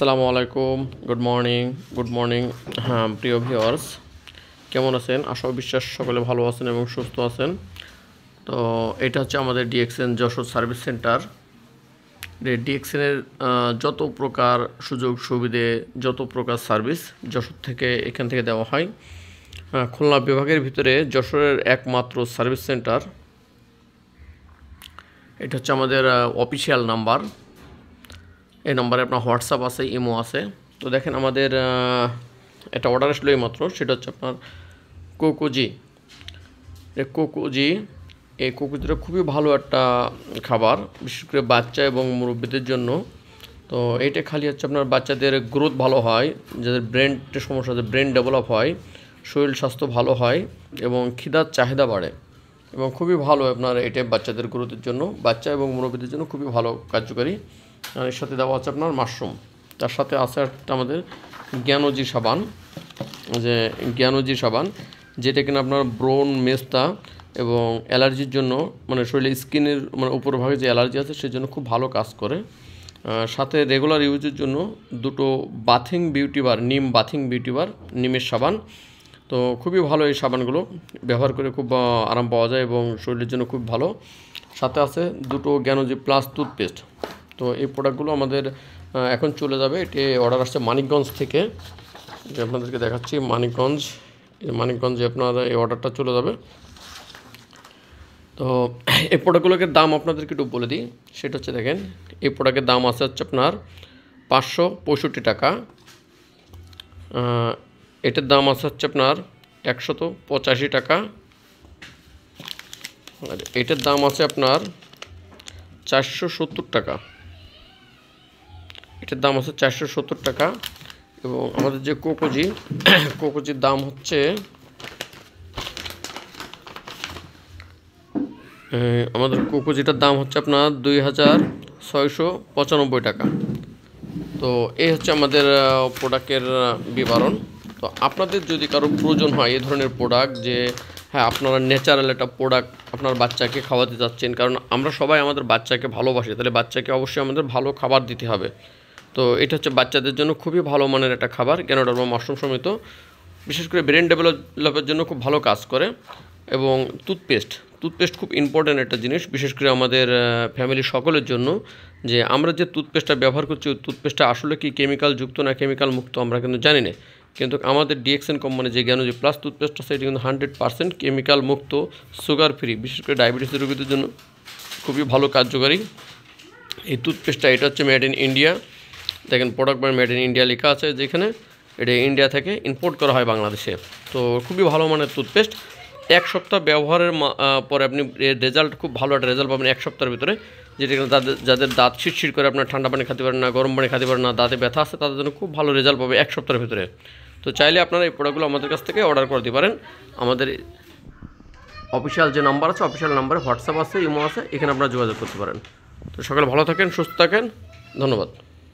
আসসালামু আলাইকুম, good morning. হ্যাঁ, প্রিয় ভিউয়ার্স, কেমন আছেন? আশা ও বিশ্বাস সকলে ভালো আছেন এবং সুস্থ আছেন। তো এটা হচ্ছে আমাদের ডিএক্সএন যশোর সার্ভিস সেন্টার। ডিএক্সএনের যত প্রকার সুযোগ সুবিধে, যত প্রকার সার্ভিস যশোর থেকে এখান থেকে দেওয়া হয়। খুলনা বিভাগের ভিতরে যশোরের একমাত্র সার্ভিস সেন্টার। এটা হচ্ছে আমাদের অফিসিয়াল নাম্বার। এই নাম্বারে আপনার হোয়াটসঅ্যাপ আছে, ইমো আছে। তো দেখেন আমাদের একটা অর্ডার আসলো এইমাত্র, সেটা হচ্ছে আপনার কোকোজি। এই কোকোজিটা খুবই ভালো একটা খাবার, বিশেষ করে বাচ্চা এবং মুরব্বীদের জন্য। তো এইটা খালি হচ্ছে আপনার বাচ্চাদের গ্রোথ ভালো হয়, যাদের ব্রেনের সমস্যা আছে ব্রেন ডেভেলপ হয়, শরীর স্বাস্থ্য ভালো হয় এবং খিদার চাহিদা বাড়ে এবং খুবই ভালো আপনার এটা বাচ্চাদের গ্রোথের জন্য, বাচ্চা এবং মুরব্বীদের জন্য খুবই ভালো কার্যকারী। আর এর সাথে দেওয়া হচ্ছে আপনার মাশরুম, তার সাথে আছে একটা আমাদের জ্ঞানজি সাবান, যেটা কিনা আপনার ব্রণ, মেস্তা এবং অ্যালার্জির জন্য, মানে শরীরে স্কিনের উপর ভাগে যে অ্যালার্জি আছে সেই জন্য খুব ভালো কাজ করে। সাথে রেগুলার ইউজের জন্য দুটো নিম বাথিং বিউটি বার, নিমের সাবান। তো খুবই ভালো এই সাবানগুলো ব্যবহার করে, খুব আরাম পাওয়া যায় এবং শরীরের জন্য খুব ভালো। সাথে আছে দুটো জ্ঞানজি প্লাস টুথপেস্ট। তো এই প্রোডাক্টগুলো আমাদের এখন চলে যাবে। এটি অর্ডার আসছে মানিকগঞ্জ থেকে, যে আপনাদেরকে দেখাচ্ছি মানিকগঞ্জে আপনার এই অর্ডারটা চলে যাবে। তো এই প্রোডাক্টগুলোকে দাম আপনাদেরকে একটু বলে দিই। সেটা হচ্ছে, দেখেন, এই প্রোডাক্টের দাম আছে হচ্ছে আপনার 565 টাকা। এটার দাম আছে হচ্ছে আপনার 185 টাকা। আর এটার দাম আছে আপনার 470 টাকা। এটার দাম আছে 470 টাকা। এবং আমাদের যে কোকোজির দাম হচ্ছে কোকোজিটার দাম হচ্ছে আপনার 2695 টাকা। তো এই হচ্ছে আমাদের প্রোডাক্টের বিবরণ। তো আপনাদের যদি কারো প্রয়োজন হয় এই ধরনের প্রোডাক্ট, যে হ্যাঁ আপনারা ন্যাচারাল একটা প্রোডাক্ট আপনার বাচ্চাকে খাওয়াতে যাচ্ছেন, কারণ আমরা সবাই আমাদের বাচ্চাকে ভালোবাসি, তাহলে বাচ্চাকে অবশ্যই আমাদের ভালো খাবার দিতে হবে। তো এটা হচ্ছে বাচ্চাদের জন্য খুবই ভালো মানের একটা খাবার, জ্ঞানডার বা মাশরুম সমেত, বিশেষ করে ব্রেন ডেভেলপের জন্য খুব ভালো কাজ করে। এবং টুথপেস্ট খুব ইম্পর্ট্যান্ট একটা জিনিস, বিশেষ করে আমাদের ফ্যামিলি সকলের জন্য। যে আমরা যে টুথপেস্টটা ব্যবহার করছি, ওই টুথপেস্টটা আসলে কি কেমিক্যাল যুক্ত না কেমিক্যাল মুক্ত আমরা কিন্তু জানি না। কিন্তু আমাদের ডিএক্সএন কোম্পানি যে জ্ঞানজি প্লাস টুথপেস্ট আছে, এটি কিন্তু 100% কেমিক্যাল মুক্ত, সুগার ফ্রি, বিশেষ করে ডায়াবেটিসের রোগীদের জন্য খুবই ভালো কার্যকারী এই টুথপেস্টটা। এটা হচ্ছে মেড ইন ইন্ডিয়া। দেখেন product by made in India লেখা আছে, যেখানে এটা ইন্ডিয়া থেকে ইম্পোর্ট করা হয় বাংলাদেশে। তো খুবই ভালো মানের টুথপেস্ট। 1 সপ্তাহ ব্যবহারের পরে আপনি রেজাল্ট, খুব ভালো একটা রেজাল্ট পাবেন 1 সপ্তাহের ভিতরে। যেটা যাদের দাঁত শিরশির করে, আপনার ঠান্ডা পানি খেতে পারেন না, গরম পানি খেতে পারেন না, দাঁতে ব্যথা আছে, তাদের জন্য খুব ভালো রেজাল্ট পাবে 1 সপ্তাহের ভিতরে। তো চাইলে আপনারা এই প্রোডাক্টগুলো আমাদের কাছ থেকে অর্ডার করতে পারেন। আমাদের অফিসিয়াল যে নাম্বার আছে, অফিসিয়াল নাম্বারে হোয়াটসঅ্যাপ আছে, ইমো আছে, এখানে আপনারা যোগাযোগ করতে পারেন। তো সকালে ভালো থাকেন, সুস্থ থাকেন, ধন্যবাদ।